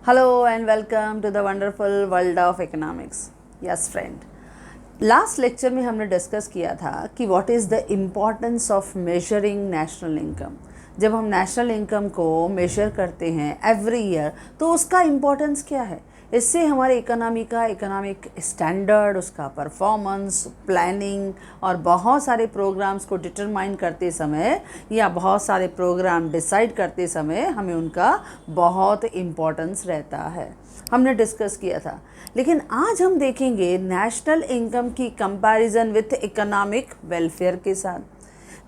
Hello and welcome to the wonderful world of economics. Yes friend. Last lecture में हमने discuss किया था कि what is the importance of measuring national income. जब हम national income को मेजर करते हैं एवरी ईयर तो उसका इम्पोर्टेंस क्या है। इससे हमारे इकोनॉमी का इकोनॉमिक स्टैंडर्ड, उसका परफॉर्मेंस, प्लानिंग और बहुत सारे प्रोग्राम्स को डिटरमाइन करते समय या बहुत सारे प्रोग्राम डिसाइड करते समय हमें उनका बहुत इम्पोर्टेंस रहता है। हमने डिस्कस किया था। लेकिन आज हम देखेंगे नेशनल इनकम की कंपैरिजन विथ इकोनॉमिक वेलफेयर के साथ।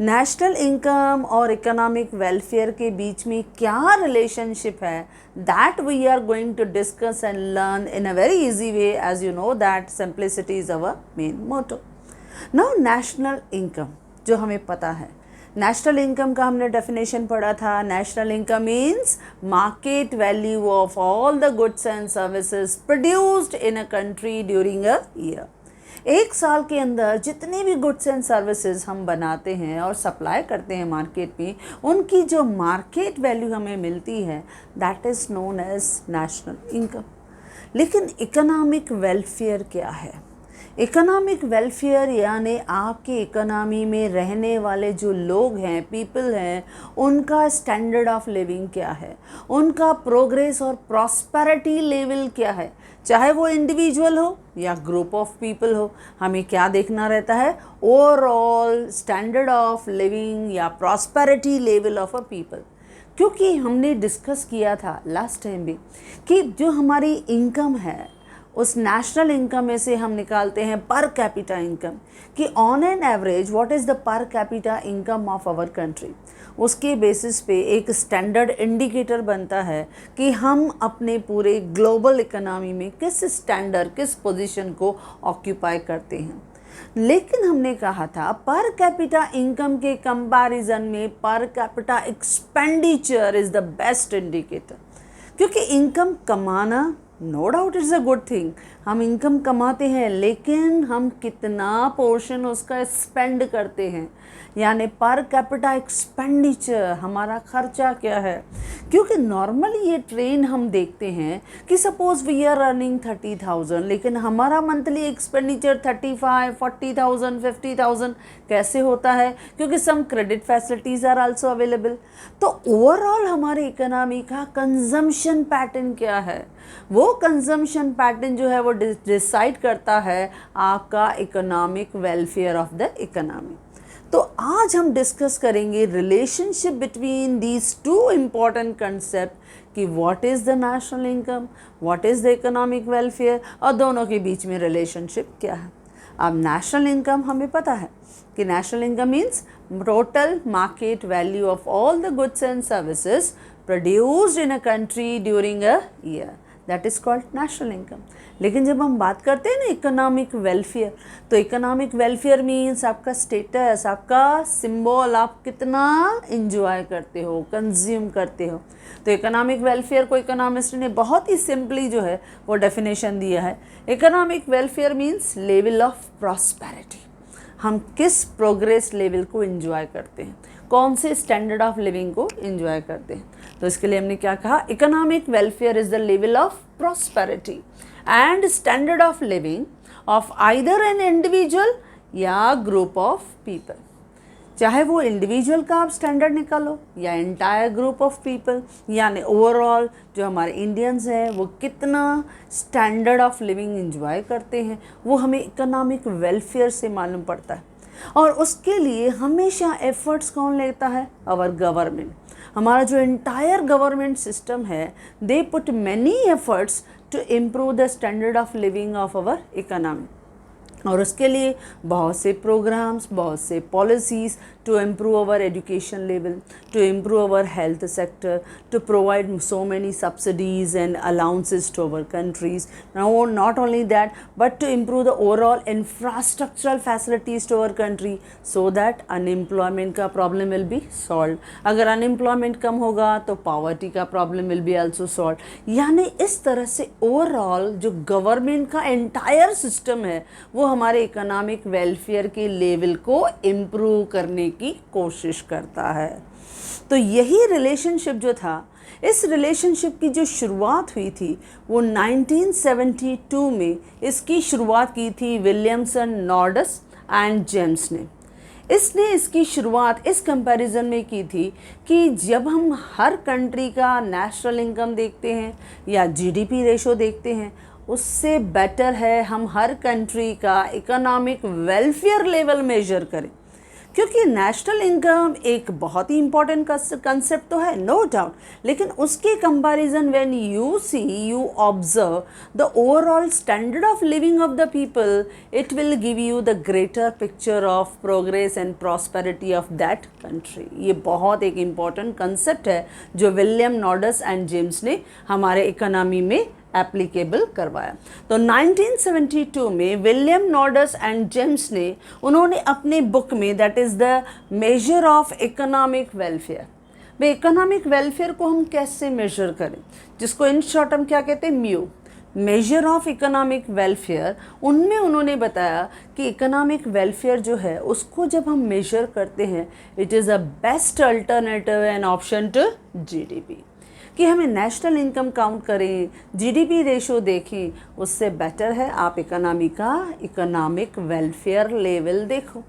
नेशनल इनकम और इकोनॉमिक वेलफेयर के बीच में क्या रिलेशनशिप है, that we are going to discuss and learn in a very easy way. As you know that simplicity is our main motto. Now national income जो हमें पता है, नेशनल इनकम का हमने डेफिनेशन पढ़ा था। National income means market value of all the goods and services produced in a country during a year. एक साल के अंदर जितने भी गुड्स एंड सर्विसेज हम बनाते हैं और सप्लाई करते हैं मार्केट में, उनकी जो मार्केट वैल्यू हमें मिलती है that is known as national income. लेकिन इकोनॉमिक वेलफेयर क्या है? इकोनॉमिक वेलफेयर यानी आपके इकोनॉमी में रहने वाले जो लोग हैं, पीपल हैं, उनका स्टैंडर्ड ऑफ लिविंग क्या है, उनका प्रोग्रेस और प्रॉस्पेरिटी लेवल क्या है। चाहे वो इंडिविजुअल हो या ग्रुप ऑफ पीपल हो, हमें क्या देखना रहता है? ओवरऑल स्टैंडर्ड ऑफ लिविंग या prosperity level of a people. क्योंकि हमने डिस्कस किया था लास्ट टाइम भी कि जो हमारी इनकम है उस नेशनल इनकम में से हम निकालते हैं पर कैपिटा इनकम, कि on an average what is the per capita income of our country. उसके बेसिस पे एक स्टैंडर्ड इंडिकेटर बनता है कि हम अपने पूरे ग्लोबल इकोनॉमी में किस स्टैंडर्ड, किस पोजीशन को ऑक्यूपाई करते हैं। लेकिन हमने कहा था पर कैपिटा इनकम के कंपैरिजन में per capita expenditure is the best indicator. क्योंकि इनकम कमाना no doubt is a good thing, हम इनकम कमाते हैं, लेकिन हम कितना पोर्शन उसका स्पेंड करते हैं, यानी पर कैपिटा एक्सपेंडिचर, हमारा खर्चा क्या है। क्योंकि नॉर्मली ये ट्रेंड हम देखते हैं कि सपोज वी आर अर्निंग 30,000 लेकिन हमारा मंथली एक्सपेंडिचर 35, 40,000, 50,000 कैसे होता है? क्योंकि some credit facilities are also available. तो ओवरऑल हमारे इकोनॉमी का कंजम्पशन पैटर्न क्या है? वो कंजम्पशन पैटर्न जो है वो डिसाइड करता है आपका economic welfare of the economy. तो आज हम डिस्कस करेंगे relationship between these two important concept कि what is the national income, what is the economic welfare, और दोनों के बीच में रिलेशनशिप क्या है। अब नेशनल इनकम हमें पता है कि national income means total market value of all the goods and services produced in a country during a year, that is called national income. लेकिन जब हम बात करते हैं ना इकोनॉमिक वेलफेयर, तो इकोनॉमिक वेलफेयर मीन्स आपका स्टेटस, आपका सिंबल, आप कितना इंजॉय करते हो, कंज्यूम करते हो। तो इकोनॉमिक वेलफेयर को इकोनॉमिस्ट ने बहुत ही सिंपली जो है वो डेफिनेशन दिया है। Economic welfare means level of prosperity, हम किस प्रोग्रेस लेवल को इंजॉय करते हैं, कौन से स्टैंडर्ड ऑफ लिविंग को इंजॉय करते हैं। तो इसके लिए हमने क्या कहा? Economic welfare is the level of prosperity and standard of living of either an individual या ग्रुप ऑफ पीपल। चाहे वो इंडिविजुअल का आप स्टैंडर्ड निकालो या एंटायर ग्रुप ऑफ पीपल, यानी ओवरऑल जो हमारे इंडियंस हैं वो कितना स्टैंडर्ड ऑफ लिविंग इंजॉय करते हैं, वो हमें इकोनॉमिक वेलफेयर से मालूम पड़ता है। और उसके लिए हमेशा एफर्ट्स कौन लेता है? Our government. हमारा जो एंटायर गवर्नमेंट सिस्टम है, they put many efforts to improve the standard of living of our economy. और उसके लिए बहुत से प्रोग्राम्स, बहुत से policies to improve our education level, to improve our health sector, to provide so many subsidies and allowances to our countries. Now not only that but to improve the overall infrastructural facilities to our country so that unemployment का problem will be solve. अगर unemployment कम होगा तो poverty का problem will be also solve. यानी इस तरह से overall जो गवर्नमेंट का एंटायर सिस्टम है वो हमारे इकोनॉमिक वेलफेयर के लेवल को इम्प्रूव करने की कोशिश करता है। तो यही रिलेशनशिप जो था इस रिलेशनशिप की जो शुरुआत हुई थी वो 1972 में इसकी शुरुआत की थी विलियमसन नॉर्डस एंड जेम्स ने। इसने इसकी शुरुआत इस कंपैरिजन में की थी कि जब हम हर कंट्री का नेशनल इनकम देखते हैं या जीडीपी रेशो देखते हैं, उससे बेटर है हम हर कंट्री का इकोनॉमिक वेलफेयर लेवल मेजर करें, क्योंकि नेशनल इनकम एक बहुत ही इंपॉर्टेंट कंसेप्ट तो है, नो डाउट, लेकिन उसके comparison when you see, you observe the overall standard of living of the people, it will give you the greater picture of progress and prosperity of that country. ये बहुत एक important concept है जो William नॉर्डस and James ने हमारे economy में applicable करवाया। तो 1972 में विलियम नॉर्डस एंड जेम्स ने उन्होंने अपने बुक में, that is the measure of economic welfare, way economic welfare को हम कैसे मेजर करें, जिसको इन शॉर्ट हम क्या कहते हैं, mu, measure of economic welfare, उनमें उन्होंने बताया कि इकोनॉमिक वेलफेयर जो है उसको जब हम मेजर करते हैं, it is a best alternative and option to GDP, कि हमें नेशनल इनकम काउंट करें, जीडीपी रेशो देखें, उससे बेटर है आप इकोनॉमी का इकोनॉमिक वेलफेयर लेवल देखो।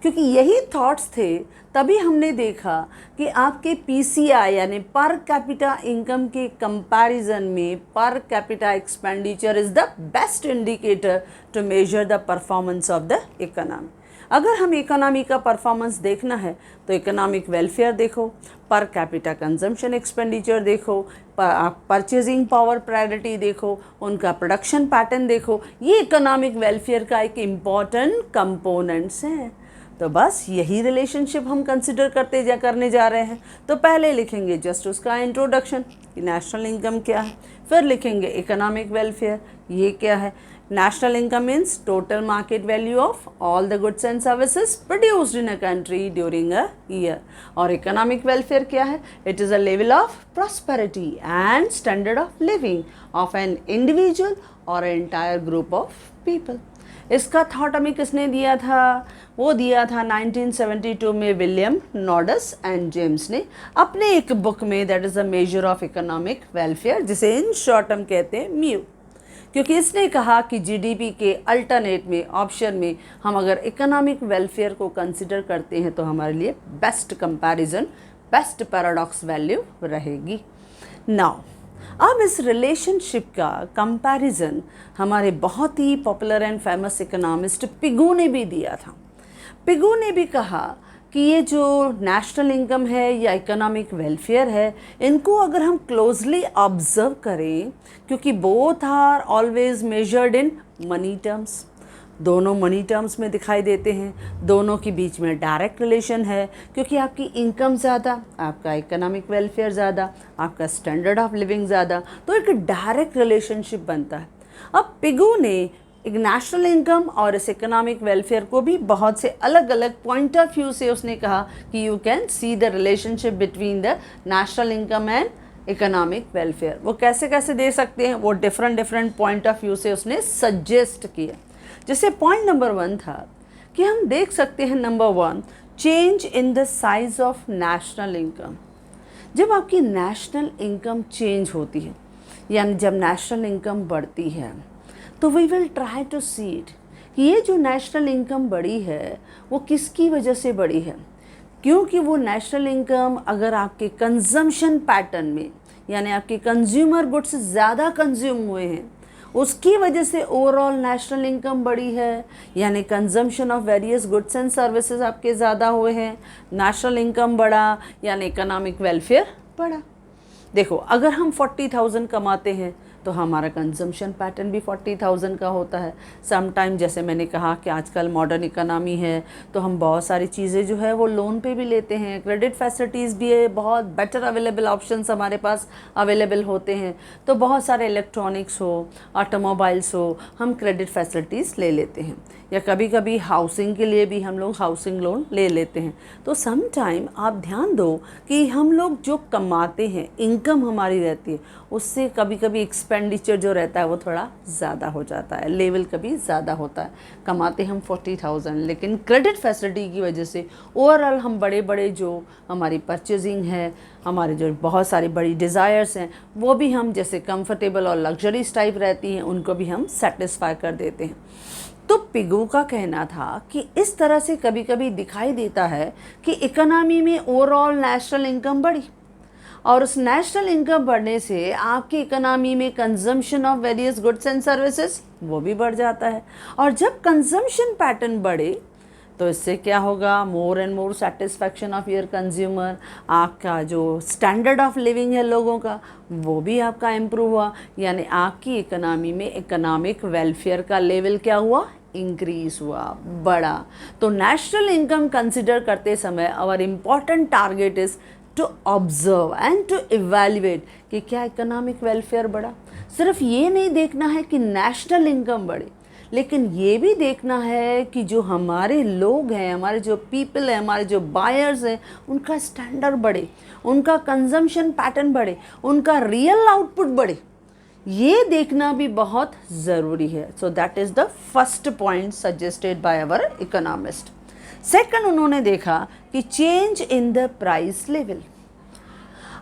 क्योंकि यही थॉट्स थे, तभी हमने देखा कि आपके पीसीआई यानी पर कैपिटा इनकम के कंपैरिजन में per capita expenditure is the best indicator to measure the performance of the economy. अगर हम इकोनॉमी का परफॉर्मेंस देखना है तो इकोनॉमिक वेलफेयर देखो, पर कैपिटा कंजम्पशन एक्सपेंडिचर देखो, परचेजिंग पावर प्रायोरिटी देखो, उनका प्रोडक्शन पैटर्न देखो, ये इकोनॉमिक वेलफेयर का एक इम्पॉर्टेंट कंपोनेंट्स हैं। तो बस यही रिलेशनशिप हम कंसिडर करने जा रहे हैं। तो पहले लिखेंगे जस्ट उसका इंट्रोडक्शन कि नेशनल इनकम क्या है, फिर लिखेंगे इकोनॉमिक वेलफेयर ये क्या है। National income means total market value of all the goods and services produced in a country during a year. और economic welfare क्या है? It is a level of prosperity and standard of living of an individual or an entire group of people. इसका thought हमें किसने दिया था? वो दिया था 1972 में विलियम नॉर्डस एंड जेम्स ने अपने एक बुक में, that is a measure of economic welfare, जिसे इन शॉर्ट हम कहते हैं म्यू। क्योंकि इसने कहा कि जीडीपी के अल्टरनेट में, ऑप्शन में हम अगर इकोनॉमिक वेलफेयर को कंसिडर करते हैं तो हमारे लिए best comparison, best paradox value रहेगी। नाउ अब इस रिलेशनशिप का कंपैरिजन हमारे बहुत ही popular and famous economist Pigou ने भी दिया था। पिगू ने भी कहा कि ये जो नेशनल इनकम है या इकोनॉमिक वेलफेयर है, इनको अगर हम क्लोजली ऑब्जर्व करें, क्योंकि both are always measured in money terms, दोनों मनी टर्म्स में दिखाई देते हैं, दोनों के बीच में डायरेक्ट रिलेशन है, क्योंकि आपकी इनकम ज़्यादा, आपका इकोनॉमिक वेलफेयर ज़्यादा, आपका स्टैंडर्ड ऑफ लिविंग ज़्यादा, तो एक डायरेक्ट रिलेशनशिप बनता है। अब पिगू ने एक नेशनल इनकम और इस इकोनॉमिक वेलफेयर को भी बहुत से अलग अलग पॉइंट ऑफ व्यू से उसने कहा कि you can see the relationship between the national income and economic welfare. वो कैसे कैसे दे सकते हैं, वो डिफरेंट पॉइंट ऑफ व्यू से उसने सजेस्ट किया। जैसे पॉइंट नंबर 1 था कि हम देख सकते हैं, number 1, change in the size of national income. जब आपकी नेशनल इनकम चेंज होती है, यानी जब नेशनल इनकम बढ़ती है, तो we will try to see it कि ये जो नेशनल इनकम बढ़ी है वो किसकी वजह से बढ़ी है। क्योंकि वो नेशनल इनकम अगर आपके कंजम्पशन पैटर्न में, यानी आपके कंज्यूमर गुड्स ज़्यादा कंज्यूम हुए हैं, उसकी वजह से ओवरऑल नेशनल इनकम बढ़ी है, यानी consumption of various goods and services आपके ज़्यादा हुए हैं, नेशनल इनकम बढ़ा, यानी इकोनॉमिक वेलफेयर बढ़ा। देखो, अगर हम 40,000 कमाते हैं तो हमारा कंजम्पशन पैटर्न भी 40,000 का होता है। समटाइम जैसे मैंने कहा कि आजकल मॉडर्न इकोनॉमी है, तो हम बहुत सारी चीज़ें जो है वो लोन पे भी लेते हैं, क्रेडिट फैसिलिटीज़ भी है, बहुत बेटर अवेलेबल ऑप्शंस हमारे पास अवेलेबल होते हैं। तो बहुत सारे इलेक्ट्रॉनिक्स हो, ऑटोमोबाइल्स हो, हम क्रेडिट फैसिलिटीज़ ले लेते हैं, या कभी कभी हाउसिंग के लिए भी हम लोग हाउसिंग लोन ले लेते हैं। तो सम टाइम आप ध्यान दो कि हम लोग जो कमाते हैं, इनकम हमारी रहती है, उससे कभी कभी एक्सपेंडिचर जो रहता है वो थोड़ा ज़्यादा हो जाता है, लेवल कभी ज़्यादा होता है। कमाते हम 40,000 लेकिन क्रेडिट फैसिलिटी की वजह से ओवरऑल हम बड़े बड़े जो हमारी परचेजिंग है, हमारे जो बहुत सारी बड़ी डिज़ायर्स हैं, वो भी हम जैसे कंफर्टेबल और लग्जरीज टाइप रहती हैं उनको भी हम सेटिस्फाई कर देते हैं। तो पिगू का कहना था कि इस तरह से कभी कभी दिखाई देता है कि इकोनॉमी में ओवरऑल नेशनल इनकम बढ़ी और उस नेशनल इनकम बढ़ने से आपकी इकोनॉमी में consumption of various goods and services वो भी बढ़ जाता है। और जब कंजम्पशन पैटर्न बढ़े तो इससे क्या होगा, more and more satisfaction of your consumer, आपका जो स्टैंडर्ड ऑफ लिविंग है लोगों का वो भी आपका इम्प्रूव हुआ, यानी आपकी इकोनॉमी में इकोनॉमिक वेलफेयर का लेवल क्या हुआ, इंक्रीज हुआ, बढ़ा। तो नेशनल इनकम कंसिडर करते समय our important target is to observe and to evaluate कि क्या इकोनॉमिक वेलफेयर बढ़ा। सिर्फ ये नहीं देखना है कि नेशनल इनकम बढ़े, लेकिन ये भी देखना है कि जो हमारे लोग हैं, हमारे जो पीपल हैं, हमारे जो बायर्स हैं, उनका स्टैंडर्ड बढ़े, उनका कंजम्पशन पैटर्न बढ़े, उनका रियल आउटपुट बढ़े। ये देखना भी बहुत ज़रूरी है। So that is the first point suggested by our economist. Second, उन्होंने देखा कि change in the price level.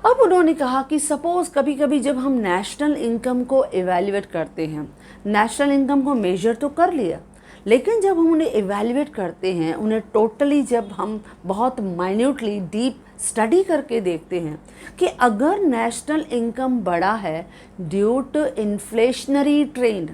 अब उन्होंने कहा कि सपोज़ कभी कभी जब हम नेशनल इनकम को इवेल्युएट करते हैं, नेशनल इनकम को मेजर तो कर लिया, लेकिन जब हम उन्हें इवेल्युएट करते हैं, उन्हें टोटली जब हम बहुत माइन्यूटली डीप स्टडी करके देखते हैं कि अगर नेशनल इनकम बढ़ा है ड्यू टू इन्फ्लेशनरी ट्रेंड,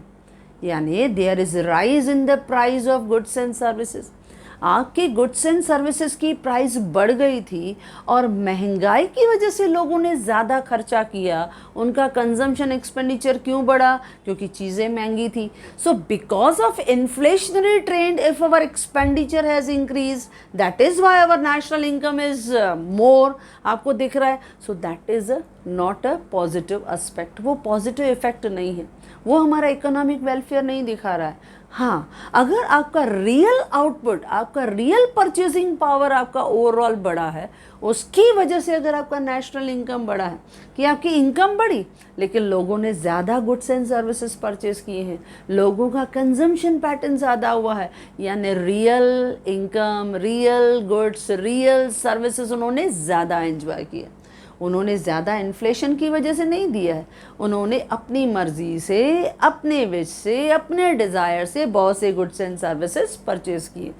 यानी there is rise in the price of goods and services, आपके गुड्स एंड सर्विसेज की प्राइस बढ़ गई थी और महंगाई की वजह से लोगों ने ज़्यादा खर्चा किया, उनका कंजम्पशन एक्सपेंडिचर क्यों बढ़ा, क्योंकि चीज़ें महंगी थी। So because of inflationary trend if our expenditure has increase, that is why our national income is more, आपको दिख रहा है। So that is not a positive aspect, वो पॉजिटिव इफेक्ट नहीं है, वो हमारा इकोनॉमिक वेलफेयर नहीं दिखा रहा है। हाँ, अगर आपका रियल आउटपुट, आपका रियल परचेजिंग पावर आपका ओवरऑल बढ़ा है, उसकी वजह से अगर आपका नेशनल इनकम बढ़ा है कि आपकी इनकम बढ़ी लेकिन लोगों ने ज़्यादा गुड्स एंड सर्विसेज परचेज किए हैं, लोगों का कंजम्पशन पैटर्न ज़्यादा हुआ है, यानी real income, real goods, real services उन्होंने ज़्यादा एंजॉय किया। उन्होंने ज़्यादा इन्फ्लेशन की वजह से नहीं दिया है, उन्होंने अपनी मर्ज़ी से, अपने विश से, अपने डिज़ायर से बहुत से गुड्स एंड सर्विसेज परचेज किए।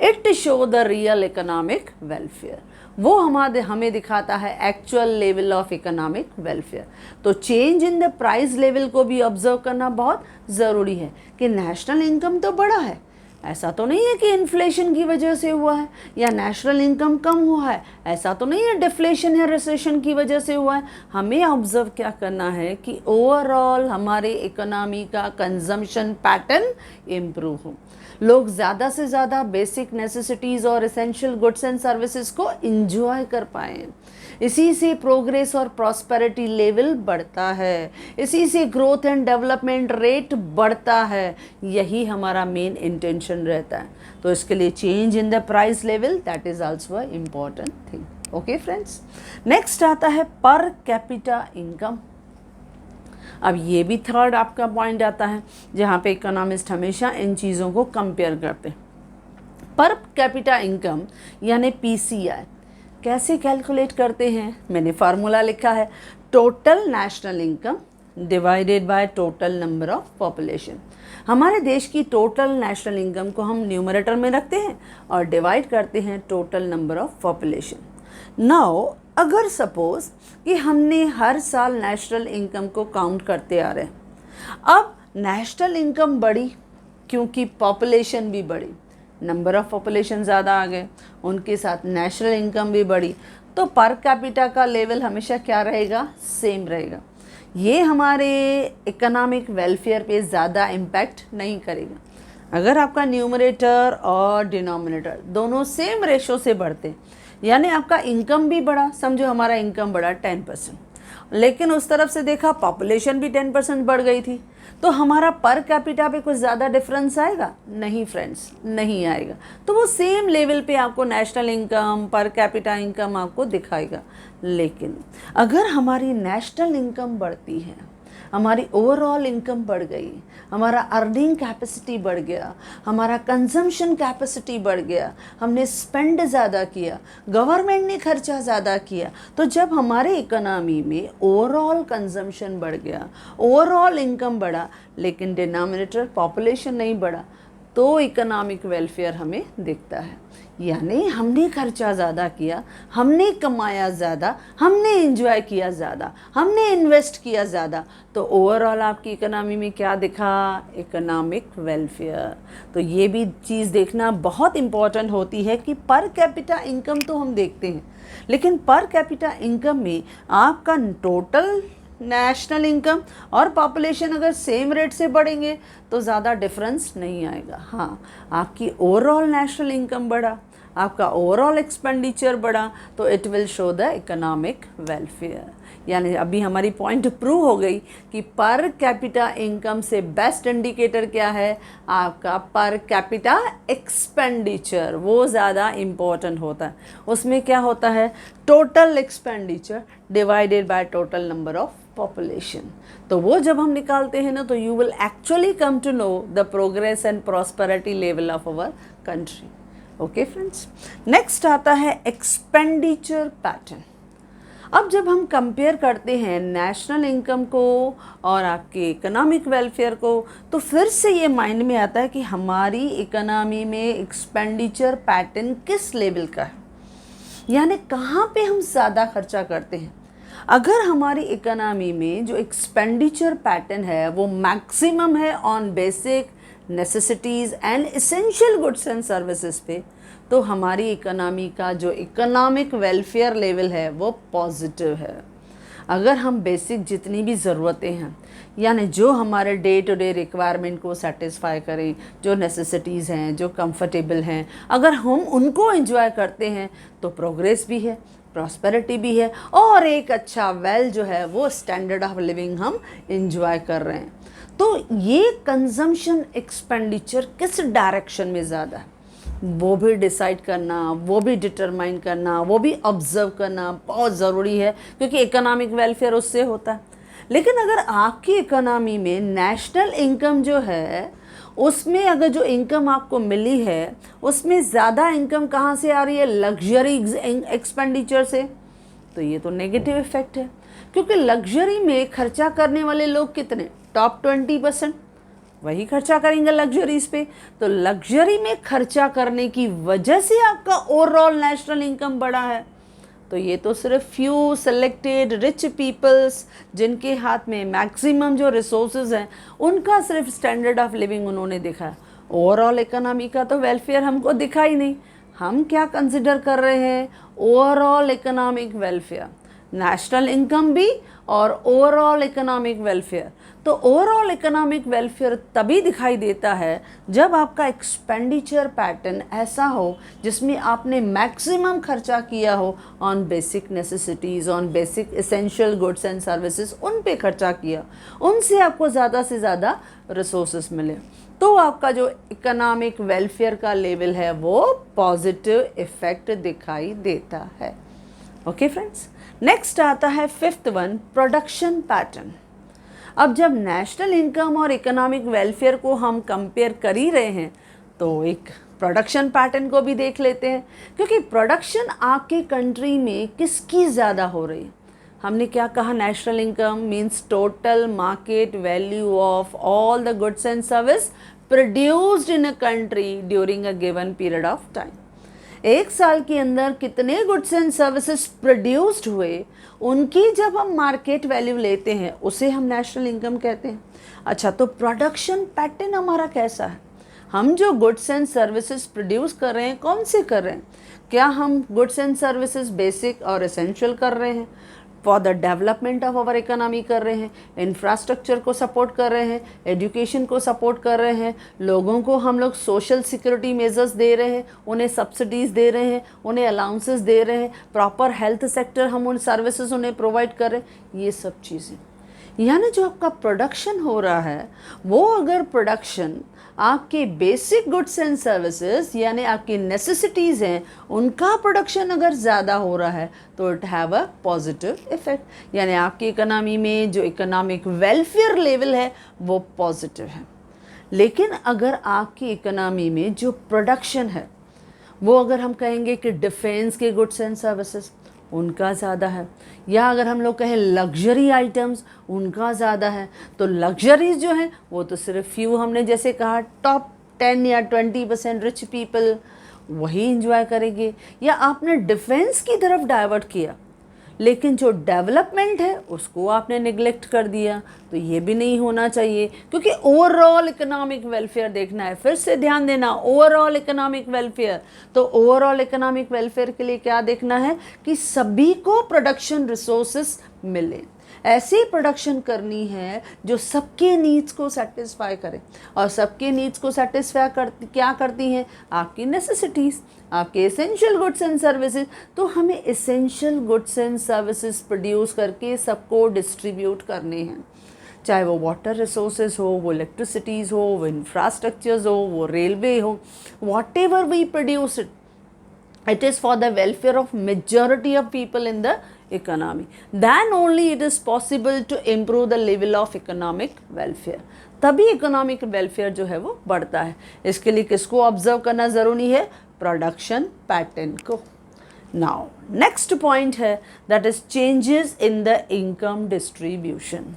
It show the real economic welfare, वो हमें दिखाता है actual level of economic welfare. तो change in the price level को भी ऑब्जर्व करना बहुत ज़रूरी है कि नेशनल इनकम तो बढ़ा है, ऐसा तो नहीं है कि इन्फ्लेशन की वजह से हुआ है, या नेशनल इनकम कम हुआ है, ऐसा तो नहीं है डिफ्लेशन या रिसेशन की वजह से हुआ है। हमें ऑब्जर्व क्या करना है कि ओवरऑल हमारे इकोनॉमी का कंजम्पशन पैटर्न इम्प्रूव हो, लोग ज़्यादा से ज़्यादा बेसिक नेसेसिटीज़ और एसेंशियल गुड्स एंड सर्विसेज को इंजॉय कर पाएँ। इसी से प्रोग्रेस और प्रॉस्पेरिटी लेवल बढ़ता है, इसी से ग्रोथ एंड डेवलपमेंट रेट बढ़ता है, यही हमारा मेन इंटेंशन रहता है। तो इसके लिए change in the price level, that is also a important thing. Okay friends, next आता है पर कैपिटा इनकम। अब ये भी थर्ड आपका पॉइंट आता है जहाँ पे इकोनॉमिस्ट हमेशा इन चीज़ों को कंपेयर करते हैं। पर कैपिटा इनकम यानी पीसीआई कैसे कैलकुलेट करते हैं, मैंने फार्मूला लिखा है, total national income divided by total number of population. हमारे देश की टोटल नेशनल इनकम को हम न्यूमरेटर में रखते हैं और डिवाइड करते हैं total number of population. Now अगर सपोज कि हमने हर साल नेशनल इनकम को काउंट करते आ रहे हैं, अब नेशनल इनकम बढ़ी क्योंकि पॉपुलेशन भी बढ़ी, नंबर ऑफ पॉपुलेशन ज़्यादा आ गए, उनके साथ नेशनल इनकम भी बढ़ी, तो पर कैपिटा का लेवल हमेशा क्या रहेगा, सेम रहेगा। ये हमारे इकोनॉमिक वेलफेयर पे ज़्यादा इम्पैक्ट नहीं करेगा। अगर आपका न्यूमरेटर और डिनोमिनेटर दोनों सेम रेशो से बढ़ते हैं, यानी आपका इनकम भी बढ़ा, समझो हमारा इनकम बढ़ा 10%, लेकिन उस तरफ से देखा पॉपुलेशन भी 10% बढ़ गई थी, तो हमारा पर कैपिटा पे कुछ ज़्यादा डिफरेंस आएगा? नहीं फ्रेंड्स, नहीं आएगा। तो वो सेम लेवल पे आपको नेशनल इनकम, पर कैपिटा इनकम आपको दिखाएगा। लेकिन अगर हमारी नेशनल इनकम बढ़ती है, हमारी ओवरऑल इनकम बढ़ गई, हमारा अर्निंग कैपेसिटी बढ़ गया, हमारा कंजम्पशन कैपेसिटी बढ़ गया, हमने स्पेंड ज़्यादा किया, गवर्नमेंट ने खर्चा ज़्यादा किया। तो जब हमारे इकोनॉमी में ओवरऑल कंजम्पशन बढ़ गया, ओवरऑल इनकम बढ़ा, लेकिन डिनोमिनेटर पॉपुलेशन नहीं बढ़ा, तो इकोनॉमिक वेलफेयर हमें दिखता है। यानी हमने खर्चा ज़्यादा किया, हमने कमाया ज़्यादा, हमने एंजॉय किया ज़्यादा, हमने इन्वेस्ट किया ज़्यादा, तो ओवरऑल आपकी इकोनॉमी में क्या दिखा? Economic welfare. तो ये भी चीज़ देखना बहुत इम्पॉर्टेंट होती है कि पर कैपिटा इनकम तो हम देखते हैं, लेकिन पर कैपिटा इनकम में आपका टोटल नेशनल इनकम और पॉपुलेशन अगर सेम रेट से बढ़ेंगे तो ज़्यादा डिफरेंस नहीं आएगा। हाँ, आपकी ओवरऑल नेशनल इनकम बढ़ा, आपका ओवरऑल एक्सपेंडिचर बढ़ा, तो it will show the economic welfare. यानी अभी हमारी पॉइंट प्रूव हो गई कि पर कैपिटा इनकम से बेस्ट इंडिकेटर क्या है? आपका पर कैपिटा एक्सपेंडिचर, वो ज़्यादा इम्पोर्टेंट होता है। उसमें क्या होता है? Total expenditure divided by total number of population. तो वो जब हम निकालते हैं ना, तो you will actually come to know the progress and prosperity level of our country. Okay friends, next आता है एक्सपेंडिचर पैटर्न। अब जब हम कंपेयर करते हैं नेशनल इनकम को और आपके इकोनॉमिक वेलफेयर को, तो फिर से ये माइंड में आता है कि हमारी इकोनॉमी में एक्सपेंडिचर पैटर्न किस लेवल का है, यानी कहाँ पे हम ज़्यादा खर्चा करते हैं। अगर हमारी इकोनॉमी में जो एक्सपेंडिचर पैटर्न है वो मैक्सिमम है on basic necessities and essential goods and services पे, तो हमारी इकोनॉमी का जो इकोनॉमिक वेलफेयर लेवल है वो पॉजिटिव है। अगर हम बेसिक जितनी भी ज़रूरतें हैं, यानी जो हमारे डे टू डे रिक्वायरमेंट को सेटिस्फाई करें, जो नेसेसिटीज़ हैं, जो कंफर्टेबल हैं, अगर हम उनको एंजॉय करते हैं तो प्रोग्रेस भी है, प्रॉस्पेरिटी भी है, और एक अच्छा वेल जो है वो स्टैंडर्ड ऑफ लिविंग हम एंजॉय कर रहे हैं। तो ये कंजम्पशन एक्सपेंडिचर किस डायरेक्शन में ज़्यादा है, वो भी डिसाइड करना, वो भी डिटरमाइन करना, वो भी ऑब्जर्व करना बहुत ज़रूरी है, क्योंकि इकोनॉमिक वेलफेयर उससे होता है। लेकिन अगर आपकी इकोनॉमी में नेशनल इनकम जो है, उसमें अगर जो इनकम आपको मिली है उसमें ज़्यादा इनकम कहाँ से आ रही है? लग्जरी एक्सपेंडिचर से, तो ये तो नेगेटिव इफेक्ट है, क्योंकि लग्जरी में खर्चा करने वाले लोग कितने? टॉप 20% वही खर्चा करेंगे लग्जरीज पे। तो लग्जरी में खर्चा करने की वजह से आपका ओवरऑल नेशनल इनकम बढ़ा है। तो ये तो सिर्फ फ्यू सेलेक्टेड रिच पीपल्स, जिनके हाथ में मैक्सिमम जो रिसोर्सेज हैं, उनका सिर्फ स्टैंडर्ड ऑफ लिविंग उन्होंने देखा है। ओवरऑल इकोनॉमी का तो वेलफेयर हमको दिखा ही नहीं। हम क्या कंसिडर कर रहे हैं? Overall economic welfare, national income भी और ओवरऑल इकोनॉमिक वेलफेयर। तो ओवरऑल इकोनॉमिक वेलफेयर तभी दिखाई देता है जब आपका एक्सपेंडिचर पैटर्न ऐसा हो जिसमें आपने मैक्सिमम खर्चा किया हो on basic necessities, on basic essential goods and services, उन पे खर्चा किया, उनसे आपको ज़्यादा से ज़्यादा रिसोर्सेज मिले, तो आपका जो इकोनॉमिक वेलफेयर का लेवल है वो पॉजिटिव इफेक्ट दिखाई देता है। ओके फ्रेंड्स, नेक्स्ट आता है फिफ्थ वन, प्रोडक्शन पैटर्न। अब जब नेशनल इनकम और इकोनॉमिक वेलफेयर को हम कंपेयर कर ही रहे हैं, तो एक प्रोडक्शन पैटर्न को भी देख लेते हैं, क्योंकि प्रोडक्शन आपके कंट्री में किसकी ज़्यादा हो रही है। हमने क्या कहा? National income means total market value of all the goods and service produced in a country during a given period of time. एक साल के अंदर कितने गुड्स एंड सर्विसेज प्रोड्यूस्ड हुए, उनकी जब हम मार्केट वैल्यू लेते हैं उसे हम नेशनल इनकम कहते हैं। अच्छा, तो प्रोडक्शन पैटर्न हमारा कैसा है? हम जो गुड्स एंड सर्विसेज प्रोड्यूस कर रहे हैं, कौन से कर रहे हैं? क्या हम गुड्स एंड सर्विसेज बेसिक और एसेंशियल कर रहे हैं, for the development of our economy कर रहे हैं, इंफ्रास्ट्रक्चर को सपोर्ट कर रहे हैं, एजुकेशन को सपोर्ट कर रहे हैं, लोगों को हम लोग सोशल सिक्योरिटी मेजर्स दे रहे हैं, उन्हें सब्सिडीज़ दे रहे हैं, उन्हें अलाउंसेस दे रहे हैं, प्रॉपर हेल्थ सेक्टर हम उन सर्विसेज उन्हें प्रोवाइड कर रहे हैं, ये सब चीज़ें। यानी जो आपका प्रोडक्शन हो रहा है वो अगर प्रोडक्शन आपके बेसिक गुड्स एंड सर्विसेज यानी आपकी नेसेसिटीज़ हैं उनका प्रोडक्शन अगर ज़्यादा हो रहा है तो it have a positive effect, यानी आपकी इकोनॉमी में जो इकोनॉमिक वेलफेयर लेवल है वो पॉजिटिव है। लेकिन अगर आपकी इकोनॉमी में जो प्रोडक्शन है वो अगर हम कहेंगे कि डिफेंस के गुड्स एंड सर्विसेज उनका ज़्यादा है, या अगर हम लोग कहें लग्जरी आइटम्स उनका ज़्यादा है, तो लग्जरीज जो हैं वो तो सिर्फ फ्यू, हमने जैसे कहा टॉप 10 या 20% रिच पीपल वही इंजॉय करेंगे, या आपने डिफेंस की तरफ डाइवर्ट किया लेकिन जो डेवलपमेंट है उसको आपने निगलेक्ट कर दिया। तो ये भी नहीं होना चाहिए, क्योंकि ओवरऑल इकोनॉमिक वेलफेयर देखना है। फिर से ध्यान देना, ओवरऑल इकोनॉमिक वेलफेयर, तो ओवरऑल इकोनॉमिक वेलफेयर के लिए क्या देखना है कि सभी को प्रोडक्शन रिसोर्सेस मिले, ऐसी प्रोडक्शन करनी है जो सबके नीड्स को सेटिस्फाई करे। और सबके नीड्स को सेटिस्फाई क्या करती हैं? आपकी नेसेसिटीज़, आपके एसेंशियल गुड्स एंड सर्विसेज। तो हमें essential goods and services produce करके सबको डिस्ट्रीब्यूट करने हैं, चाहे वो वाटर रिसोर्सेज हो, वो इलेक्ट्रिसिटीज़ हो, वो इंफ्रास्ट्रक्चर्स हो, वो रेलवे हो, whatever we produce it is for the welfare of majority of people in the economy. Then only it is possible to improve the level of economic welfare. तभी economic welfare जो है वो बढ़ता है। इसके लिए किसको ऑब्जर्व करना ज़रूरी है? प्रोडक्शन पैटर्न को। नाउ नेक्स्ट पॉइंट है that is changes in the income distribution.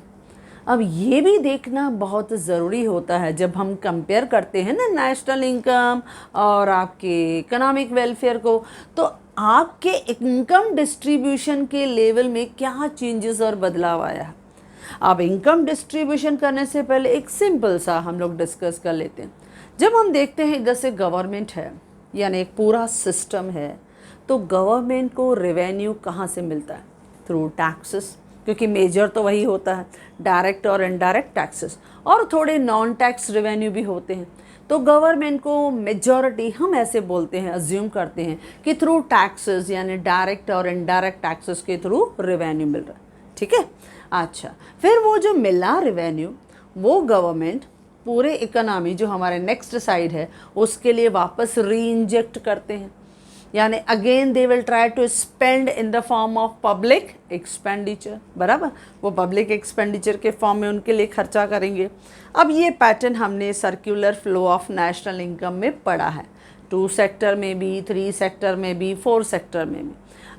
अब ये भी देखना बहुत ज़रूरी होता है जब हम कंपेयर करते हैं ना नेशनल इनकम और आपके इकोनॉमिक वेलफेयर को, तो आपके इनकम डिस्ट्रीब्यूशन के लेवल में क्या चेंजेस और बदलाव आया है। अब इनकम डिस्ट्रीब्यूशन करने से पहले एक सिंपल सा हम लोग डिस्कस कर लेते हैं। जब हम देखते हैं इधर से गवर्नमेंट है यानी एक पूरा सिस्टम है, तो गवर्नमेंट को रेवेन्यू कहाँ से मिलता है? थ्रू टैक्सेस, क्योंकि मेजर तो वही होता है, डायरेक्ट और इनडायरेक्ट टैक्सेस, और थोड़े नॉन टैक्स रेवेन्यू भी होते हैं। तो गवर्नमेंट को मेजॉरिटी हम ऐसे बोलते हैं, अज्यूम करते हैं कि थ्रू टैक्सेस यानी डायरेक्ट और इनडायरेक्ट टैक्सेस के थ्रू रेवेन्यू मिल रहा है। ठीक है, अच्छा, फिर वो जो मिला रेवेन्यू वो गवर्नमेंट पूरे इकोनॉमी जो हमारे नेक्स्ट साइड है उसके लिए वापस री इंजेक्ट करते हैं, यानी again they will try to spend in the form of public expenditure. बराबर, वो पब्लिक एक्सपेंडिचर के फॉर्म में उनके लिए खर्चा करेंगे। अब ये पैटर्न हमने circular flow of national income में पढ़ा है, 2 सेक्टर में भी, 3 सेक्टर में भी, 4 सेक्टर में भी।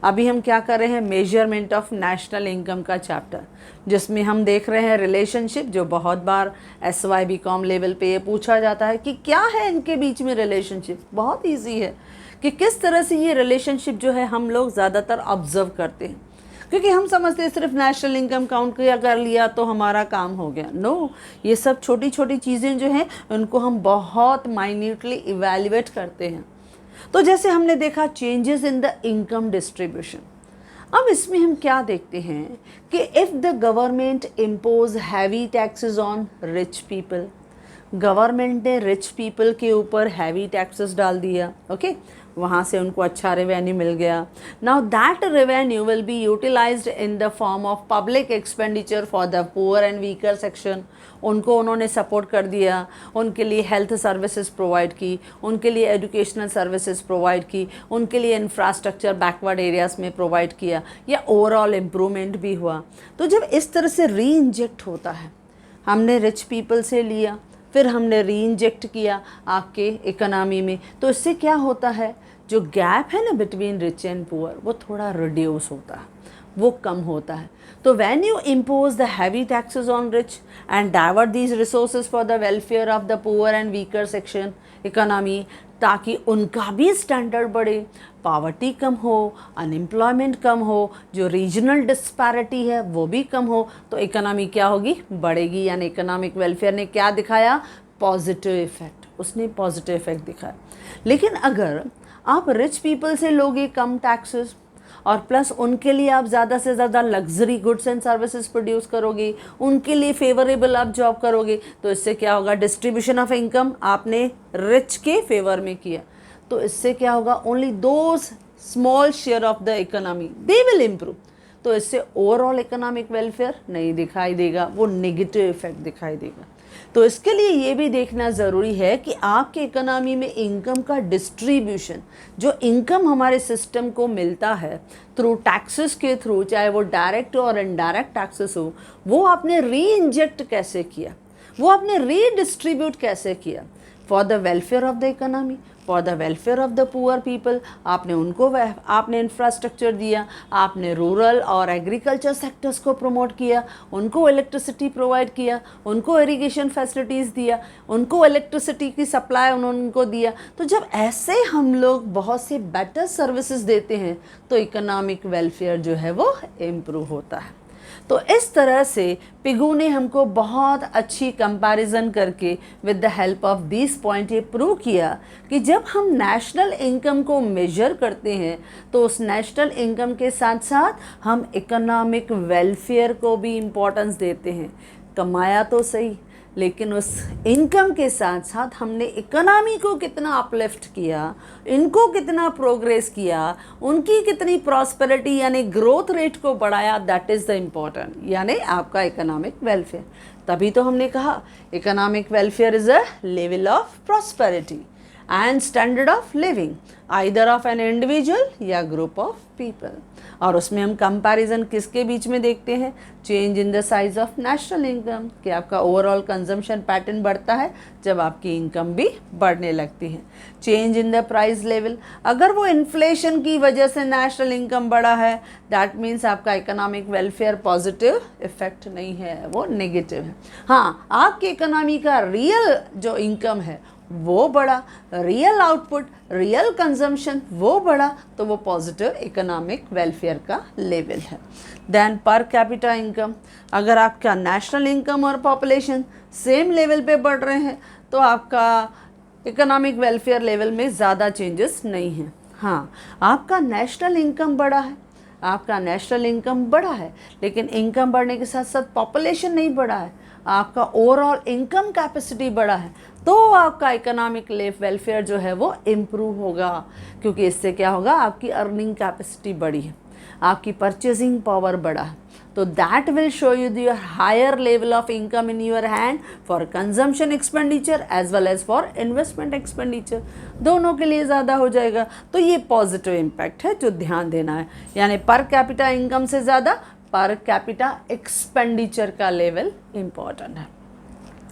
अभी हम क्या कर रहे हैं? मेजरमेंट ऑफ नेशनल इनकम का चैप्टर, जिसमें हम देख रहे हैं रिलेशनशिप, जो बहुत बार SY BCom लेवल पे ये पूछा जाता है कि क्या है इनके बीच में रिलेशनशिप। बहुत ईजी है कि किस तरह से ये रिलेशनशिप जो है हम लोग ज़्यादातर ऑब्जर्व करते हैं, क्योंकि हम समझते हैं सिर्फ नेशनल इनकम काउंट किया कर लिया तो हमारा काम हो गया। नो, ये सब छोटी छोटी चीज़ें जो हैं उनको हम बहुत माइन्यूटली इवैल्यूएट करते हैं। तो जैसे हमने देखा changes in the income distribution. अब इसमें हम क्या देखते हैं कि if the government impose heavy taxes on rich people, government ने रिच पीपल के ऊपर हैवी टैक्सेस डाल दिया, ओके, वहाँ से उनको अच्छा रेवेन्यू मिल गया। Now that revenue will be utilised in the form of public expenditure for the poor and weaker section. उनको उन्होंने सपोर्ट कर दिया, उनके लिए हेल्थ सर्विसेज प्रोवाइड की, उनके लिए एजुकेशनल सर्विसेज प्रोवाइड की, उनके लिए इंफ्रास्ट्रक्चर बैकवर्ड एरियाज़ में प्रोवाइड किया, या ओवरऑल इम्प्रूवमेंट भी हुआ। तो जब इस तरह से री इंजेक्ट होता है, हमने रिच पीपल से लिया फिर हमने री इंजेक्ट किया आपके इकोनॉमी में, तो इससे क्या होता है? जो गैप है ना बिटवीन रिच एंड पुअर वो थोड़ा रिड्यूस होता है, वो कम होता है। तो when you impose the heavy taxes on rich and divert these resources for the welfare of the poor and weaker section economy, ताकि उनका भी स्टैंडर्ड बढ़े, पावर्टी कम हो, अनएम्प्लॉयमेंट कम हो, जो रीजनल डिस्पैरिटी है वो भी कम हो, तो इकोनॉमी क्या होगी? बढ़ेगी। यानी इकोनॉमिक वेलफेयर ने क्या दिखाया? पॉजिटिव इफेक्ट, उसने पॉजिटिव इफेक्ट दिखाया। लेकिन अगर आप रिच पीपल से लोगे कम टैक्सेस और प्लस उनके लिए आप ज़्यादा से ज़्यादा luxury goods and services produce करोगे, उनके लिए फेवरेबल आप जॉब करोगे, तो इससे क्या होगा? डिस्ट्रीब्यूशन ऑफ इनकम आपने रिच के फेवर में किया, तो इससे क्या होगा? Only those small share of the economy they will improve. तो इससे ओवरऑल इकोनॉमिक वेलफेयर नहीं दिखाई देगा, वो नेगेटिव इफेक्ट दिखाई देगा। तो इसके लिए ये भी देखना ज़रूरी है कि आपके इकोनॉमी में इनकम का डिस्ट्रीब्यूशन, जो इनकम हमारे सिस्टम को मिलता है थ्रू टैक्सेस के थ्रू, चाहे वो डायरेक्ट और इनडायरेक्ट टैक्सेस हो, वो आपने री इंजेक्ट कैसे किया, वो आपने रीडिस्ट्रीब्यूट कैसे किया for the welfare of the economy, for the welfare of the poor people. आपने इंफ्रास्ट्रक्चर दिया, आपने रूरल और एग्रीकल्चर सेक्टर्स को प्रमोट किया, उनको इलेक्ट्रिसिटी प्रोवाइड किया, उनको इरिगेशन फैसिलिटीज़ दिया, उनको इलेक्ट्रिसिटी की सप्लाई उनको दिया। तो जब ऐसे हम लोग बहुत से बेटर सर्विसेज देते हैं तो इकोनॉमिक वेलफेयर जो है वो इम्प्रूव होता है। तो इस तरह से पिगू ने हमको बहुत अच्छी कंपैरिजन करके with the help of this point ये प्रूव किया कि जब हम नेशनल इनकम को मेजर करते हैं तो उस नेशनल इनकम के साथ साथ हम इकोनॉमिक वेलफेयर को भी इम्पोर्टेंस देते हैं। कमाया तो सही, लेकिन उस इनकम के साथ साथ हमने इकोनॉमी को कितना अपलिफ्ट किया, इनको कितना प्रोग्रेस किया, उनकी कितनी प्रॉस्पेरिटी यानी ग्रोथ रेट को बढ़ाया, दैट इज़ द इम्पॉर्टेंट, यानी आपका इकोनॉमिक वेलफेयर। तभी तो हमने कहा economic welfare is a level of prosperity and standard of living either of an individual या ग्रुप ऑफ पीपल। और उसमें हम कंपैरिजन किसके बीच में देखते हैं, change in the size of national income, कि आपका ओवरऑल कंजम्पशन पैटर्न बढ़ता है जब आपकी इनकम भी बढ़ने लगती है। Change in the price level, अगर वो इन्फ्लेशन की वजह से नेशनल इनकम बढ़ा है दैट मीन्स आपका इकोनॉमिक वेलफेयर पॉजिटिव इफेक्ट नहीं है, वो नेगेटिव है। हाँ, आपकी इकोनॉमी का रियल जो इनकम है वो बढ़ा, रियल आउटपुट, रियल कंजम्पशन वो बढ़ा, तो वो पॉजिटिव इकोनॉमिक वेलफेयर का लेवल है। देन पर कैपिटा इनकम, अगर आपका नेशनल इनकम और पॉपुलेशन सेम लेवल पे बढ़ रहे हैं तो आपका इकोनॉमिक वेलफेयर लेवल में ज़्यादा चेंजेस नहीं हैं। हाँ, आपका नेशनल इनकम बढ़ा है, आपका नेशनल इनकम बढ़ा है, लेकिन इनकम बढ़ने के साथ साथ पॉपुलेशन नहीं बढ़ा है, आपका ओवरऑल इनकम कैपेसिटी बढ़ा है, तो आपका इकोनॉमिक वेलफेयर जो है वो इम्प्रूव होगा, क्योंकि इससे क्या होगा, आपकी अर्निंग कैपेसिटी बढ़ी है, आपकी परचेजिंग पावर बढ़ा है, तो that will show you the higher level of income in your hand for consumption expenditure as well as for investment expenditure, दोनों के लिए ज़्यादा हो जाएगा। तो ये पॉजिटिव इम्पैक्ट है जो ध्यान देना है, यानी पर कैपिटा इनकम से ज़्यादा पर कैपिटा एक्सपेंडिचर का लेवल इम्पॉर्टेंट है।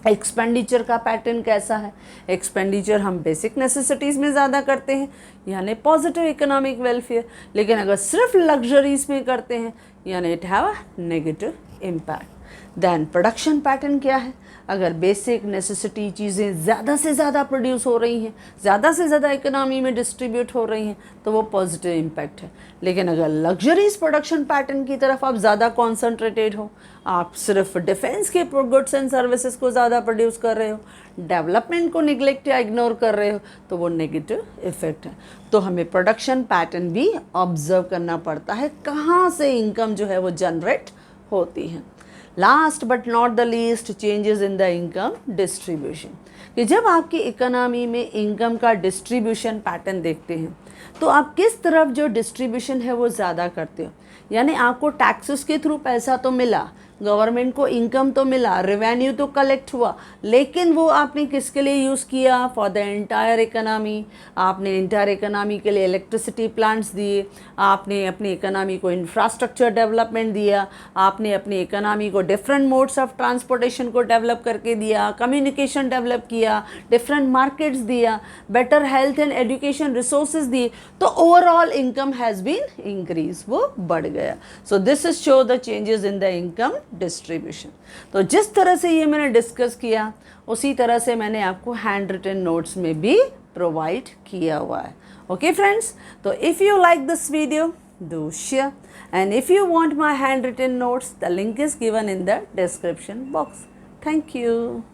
एक्सपेंडिचर का पैटर्न कैसा है, एक्सपेंडिचर हम बेसिक नेसेसिटीज़ में ज़्यादा करते हैं यानी पॉजिटिव इकोनॉमिक वेलफेयर, लेकिन अगर सिर्फ लग्जरीज में करते हैं यानी it have a negative impact. Then production pattern क्या है, अगर बेसिक नेसेसिटी चीज़ें ज़्यादा से ज़्यादा प्रोड्यूस हो रही हैं, ज़्यादा से ज़्यादा इकोनॉमी में डिस्ट्रीब्यूट हो रही हैं, तो वो पॉजिटिव इम्पैक्ट है। लेकिन अगर लग्जरीज प्रोडक्शन पैटर्न की तरफ आप ज़्यादा कॉन्सेंट्रेटेड हो, आप सिर्फ डिफेंस के गुड्स एंड सर्विसेज को ज़्यादा प्रोड्यूस कर रहे हो, डेवलपमेंट को निगलेक्ट या इग्नोर कर रहे हो, तो वो नेगेटिव इफेक्ट है। तो हमें प्रोडक्शन पैटर्न भी ऑब्जर्व करना पड़ता है, कहाँ से इनकम जो है वो जनरेट होती है। Last but not the least, changes in the income distribution, कि जब आपकी इकोनॉमी में इनकम का डिस्ट्रीब्यूशन पैटर्न देखते हैं तो आप किस तरफ जो डिस्ट्रीब्यूशन है वो ज़्यादा करते हो, यानी आपको टैक्सेस के थ्रू पैसा तो मिला, गवर्नमेंट को इनकम तो मिला, रेवेन्यू तो कलेक्ट हुआ, लेकिन वो आपने किसके लिए यूज़ किया, फॉर द एंटायर इकोनॉमी। आपने एंटायर इकोनॉमी के लिए इलेक्ट्रिसिटी प्लांट्स दिए, आपने अपनी इकोनॉमी को इंफ्रास्ट्रक्चर डेवलपमेंट दिया, आपने अपनी इकोनॉमी को डिफरेंट मोड्स ऑफ ट्रांसपोर्टेशन को डेवलप करके दिया, कम्युनिकेशन डेवलप किया, डिफरेंट मार्केट्स दिया, better health and education resources दिए, तो overall income has been increase, वो बढ़ गया। So this is show the changes in the income distribution. तो जिस तरह से ये मैंने डिस्कस किया उसी तरह से मैंने आपको हैंड रिटन नोट्स में भी प्रोवाइड किया हुआ है। ओके फ्रेंड्स, तो if you like this video do share, and if you want my handwritten notes, the link is given in the description box. Thank you.